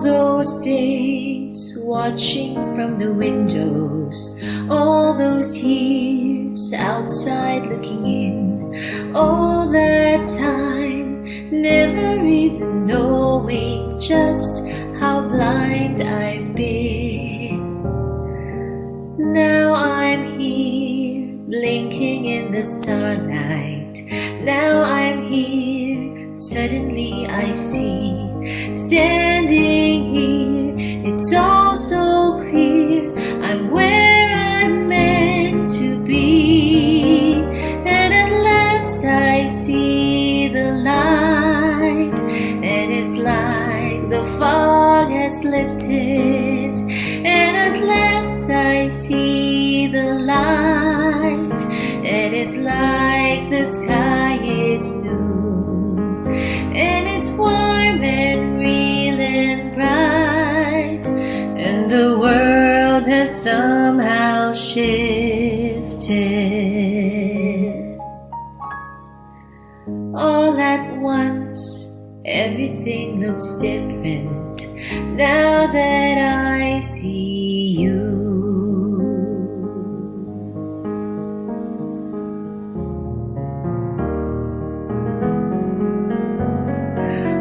those days watching from the windows, all those years outside looking in, all that time never even knowing just how blind I've been. Now I'm here blinking in the starlight. Now I'm here, suddenly I see, standing here, it's all so clear, I'm where I'm meant to be. And at last I see the light, and it's like the fog has lifted. And at last I see the light, and it's like the sky is new, and it's warm and real and bright, and the world has somehow shifted. All at once, everything looks different now that I see you.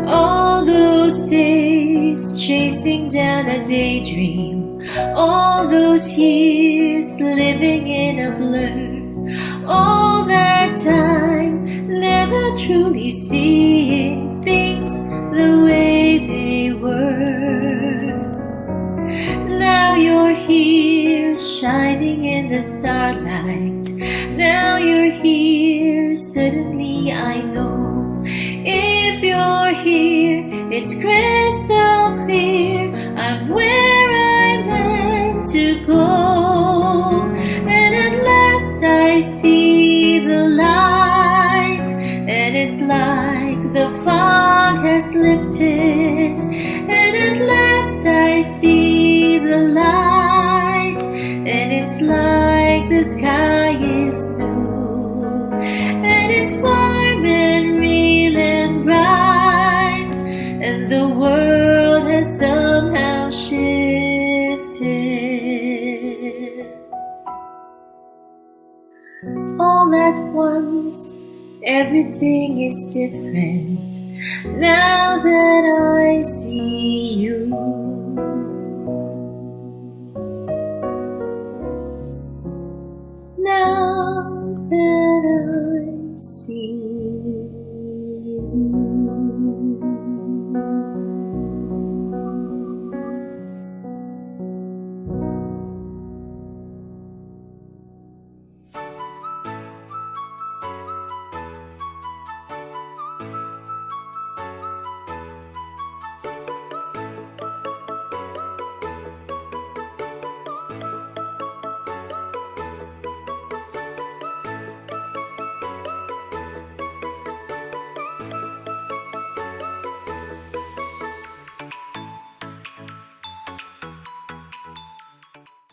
All those days chasing down a daydream, all those years living in a blur, all that time never truly seeing things the way they were. Now you're here shining in the starlight. Now you're here, suddenly I know. If you're here, it's crystal clear, I'm where I'm meant to go. And at last I see the light, and it's like the fog has lifted. And at last I see the light, and it's like the sky is new, and it's warm and real and bright, and the world has somehow shifted. All at once, everything is different now that I see you.